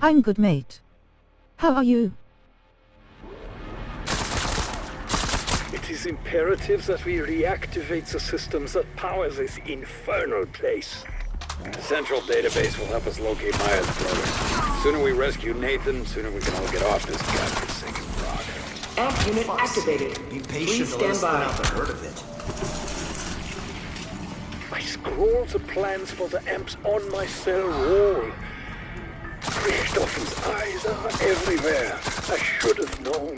I'm good, mate. How are you? It is imperative that we reactivate the systems that power this infernal place. The central database will help us locate Maya's brother. Sooner we rescue Nathan, sooner we can all get off this godforsaken rock. Amp unit activated. Be Please patient to let stand us thin by. out the hurt of it. I scrawled the plans for the amps on my cell wall. Richthoffen's eyes are everywhere. I should have known.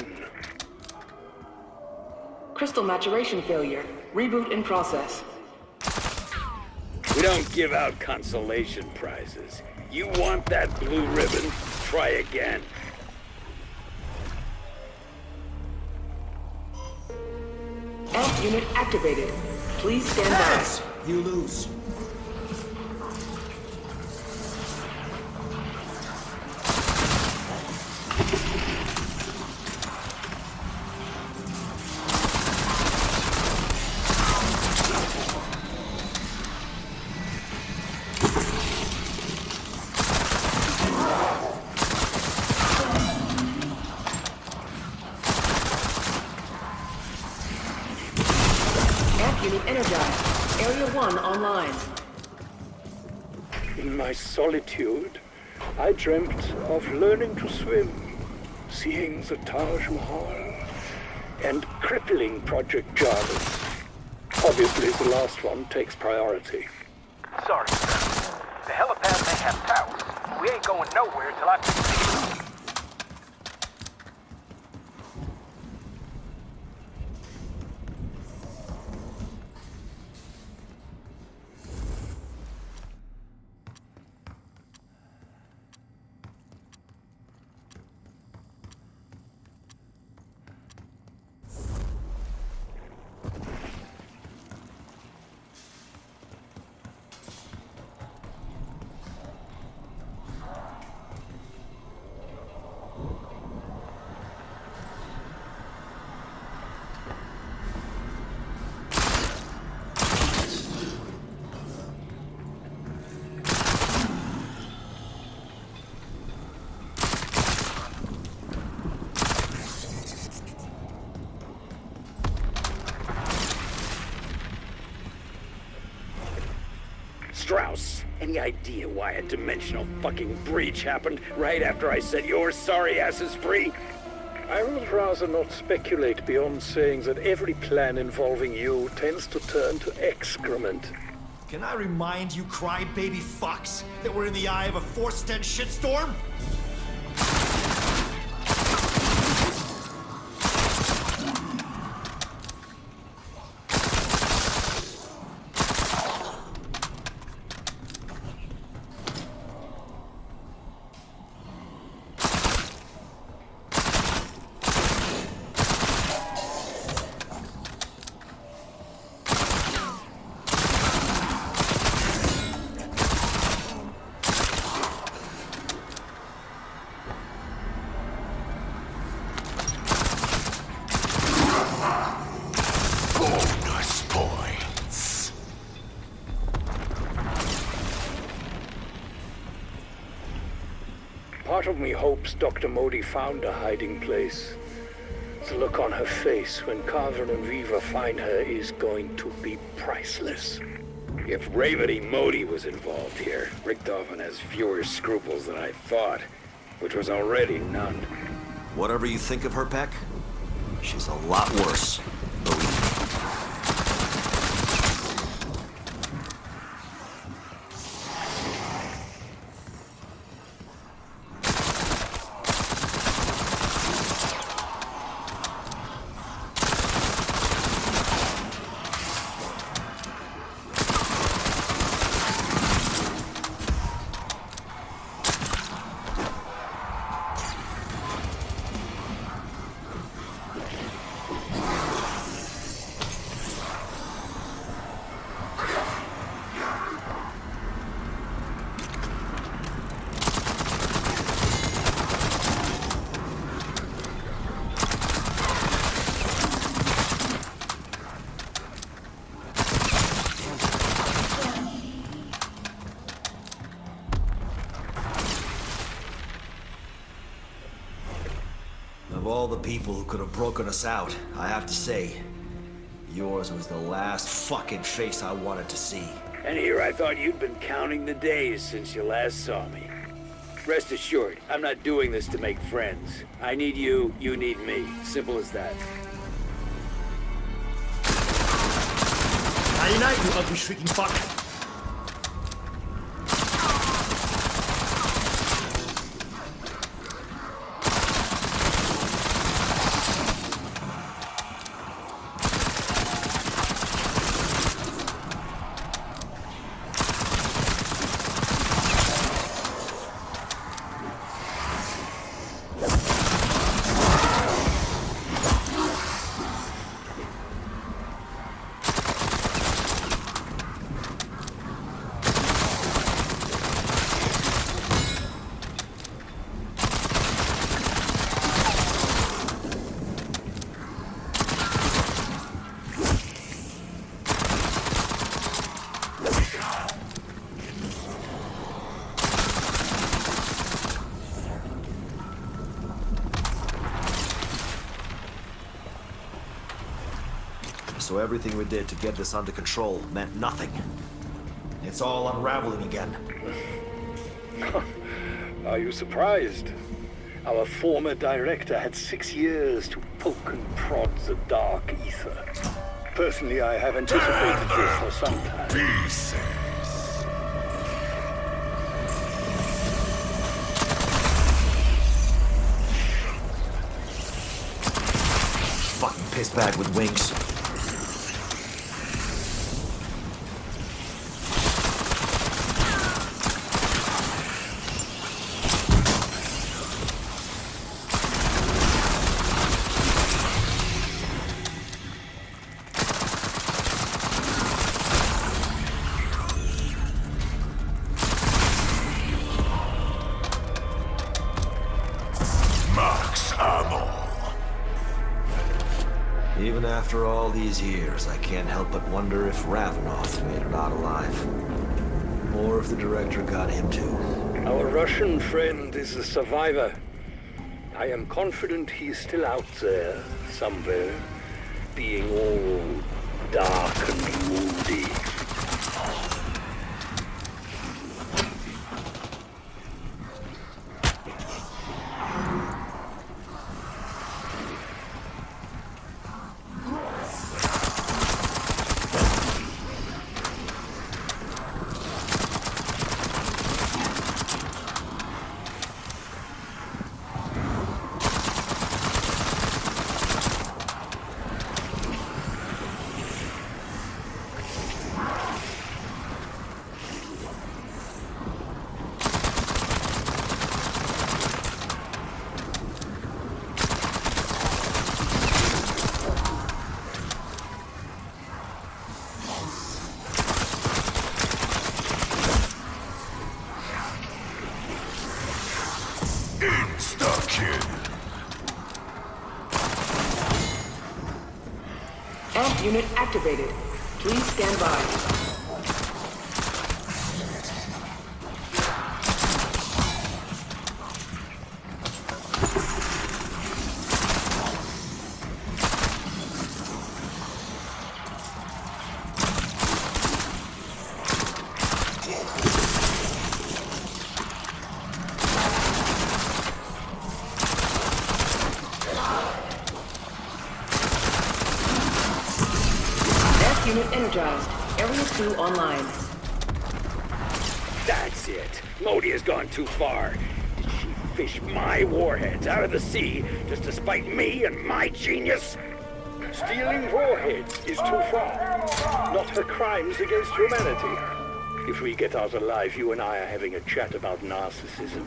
Crystal maturation failure. Reboot in process. We don't give out consolation prizes. You want that blue ribbon? Try again. Amp unit activated. Please stand Pass! by. You lose. Amp unit energized. Area 1 online. In my solitude, I dreamt of learning to swim, seeing the Taj Mahal, and crippling Project Jarvis. Obviously, the last one takes priority. Sorry, sir. The helipad may have towers, but we ain't going nowhere till I fix it. Strauss, any idea why a dimensional fucking breach happened right after I set your sorry asses free? I would rather not speculate beyond saying that every plan involving you tends to turn to excrement. Can I remind you crybaby fucks that we're in the eye of a force-dense shitstorm? Part of me hopes Dr. Modi found a hiding place. The look on her face when Carver and Viva find her is going to be priceless. If Ravity Modi was involved here, Richthofen has fewer scruples than I thought, which was already none. Whatever you think of her, Peck, she's a lot worse. Believe me. Of all the people who could have broken us out, I have to say, yours was the last fucking face I wanted to see. And here I thought you'd been counting the days since you last saw me. Rest assured, I'm not doing this to make friends. I need you, you need me. Simple as that. Night night, you ugly shrieking fuck. So everything we did to get this under control meant nothing. It's all unraveling again. Are you surprised? Our former director had 6 years to poke and prod the dark ether. Personally, I have anticipated this for some time. Fucking pissbag with wings. Even after all these years, I can't help but wonder if Ravanoff made it out alive. Or if the director got him too. Our Russian friend is a survivor. I am confident he's still out there, somewhere, being all dark and moody. Amp unit activated. Please stand by. Unit energized. Area 2 online. That's it. Modi has gone too far. Did she fish my warheads out of the sea just to spite me and my genius? Stealing warheads is too far. Not her crimes against humanity. If we get out alive, you and I are having a chat about narcissism.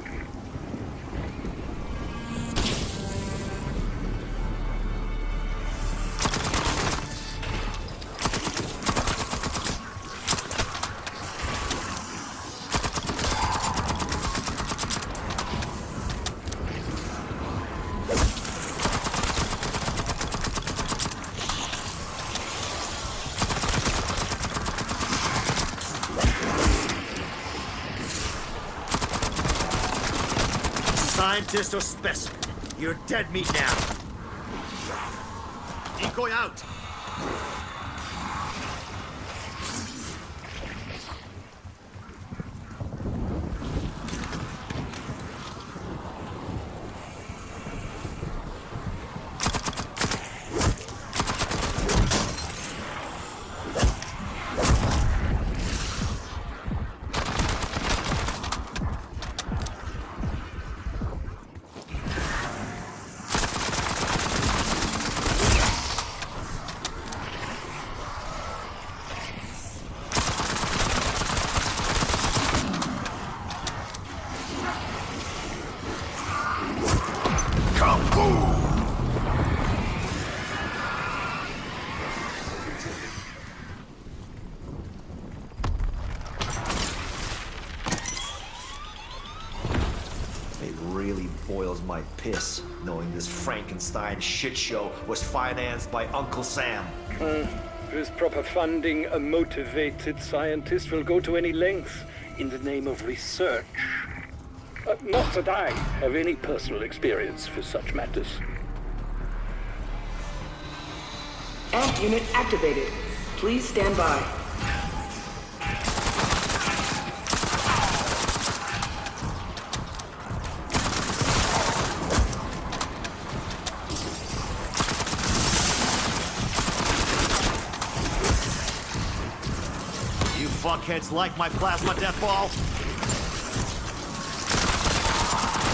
Scientist or specimen? You're dead meat now. Decoy out. Boils my piss, knowing this Frankenstein shit show was financed by Uncle Sam. With proper funding, a motivated scientist will go to any length in the name of research. Not that I have any personal experience with such matters. Amp unit activated. Please stand by. Fuckheads like my plasma death ball.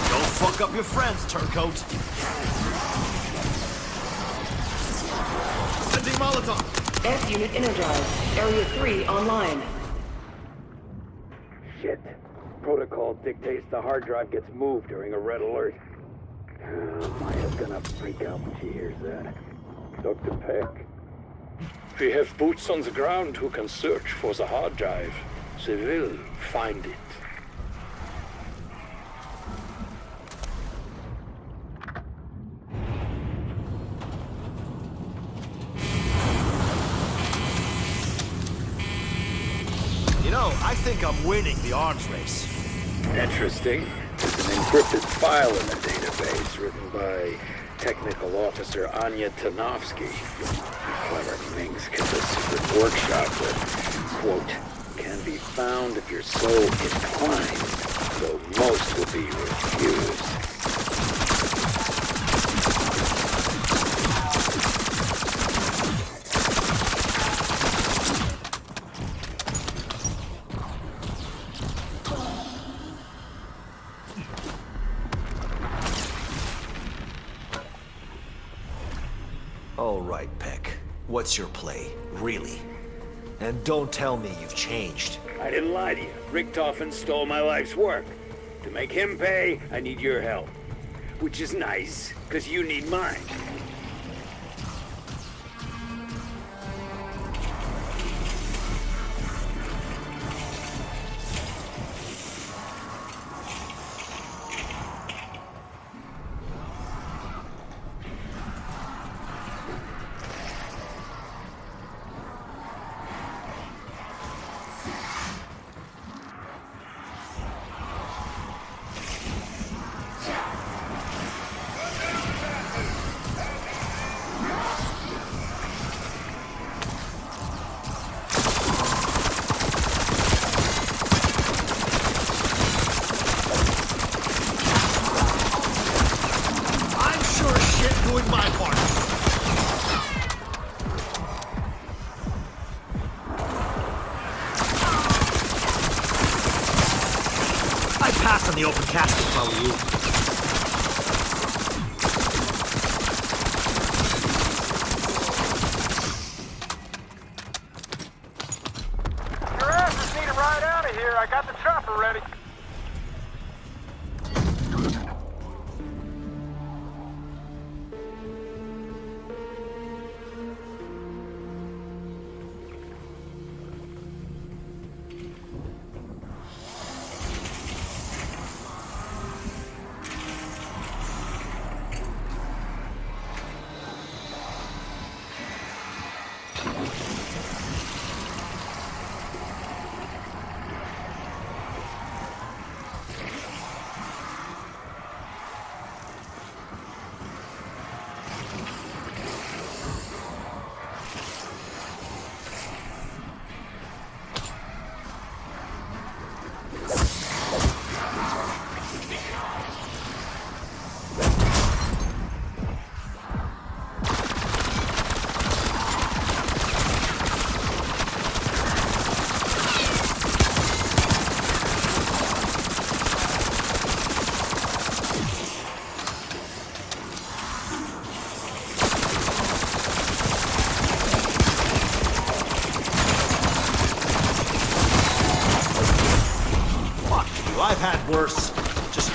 Don't fuck up your friends, turncoat. Sending Molotov. F unit energized. Area 3 online. Shit. Protocol dictates the hard drive gets moved during a red alert. Maya's gonna freak out when she hears that. Dr. Peck, we have boots on the ground who can search for the hard drive. They will find it. You know, I think I'm winning the arms race. Interesting. There's an encrypted file in the database written by Technical Officer Anya Tanovsky. Clever minx kept a secret workshop that, quote, can be found if you're so inclined, though most will be refused. All right, Peck. What's your play, really? And don't tell me you've changed. I didn't lie to you. Richtofen stole my life's work. To make him pay, I need your help. Which is nice, because you need mine. Pass on the open casket if I were you. Your asses need a ride out of here. I got the chopper ready.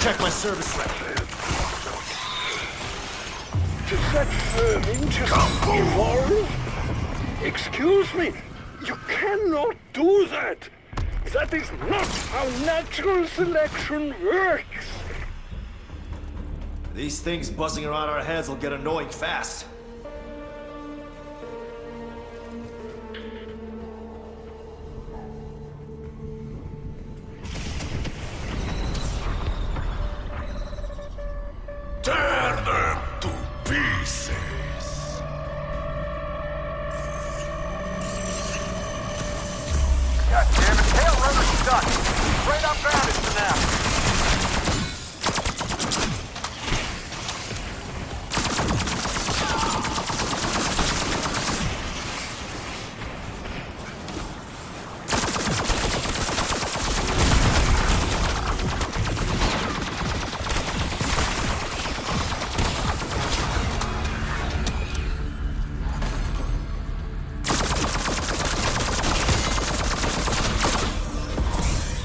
check my service record. Does that vermin just evolve? Excuse me, you cannot do that. That is not how natural selection works. These things buzzing around our heads will get annoying fast. Tear them to pieces. God damn it, tail rudder's stuck. Straight up grounded for now.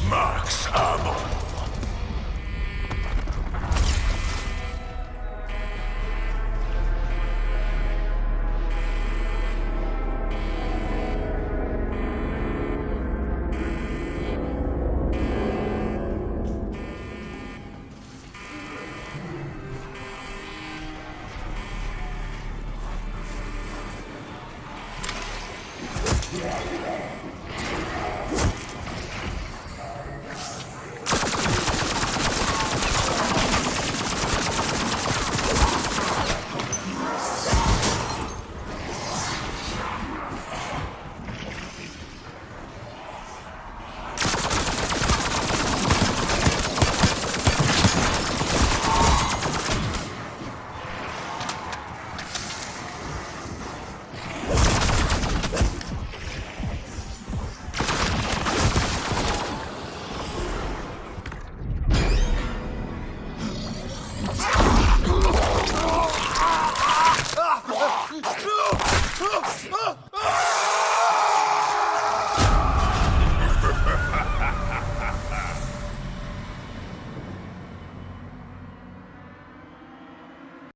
Max ammo.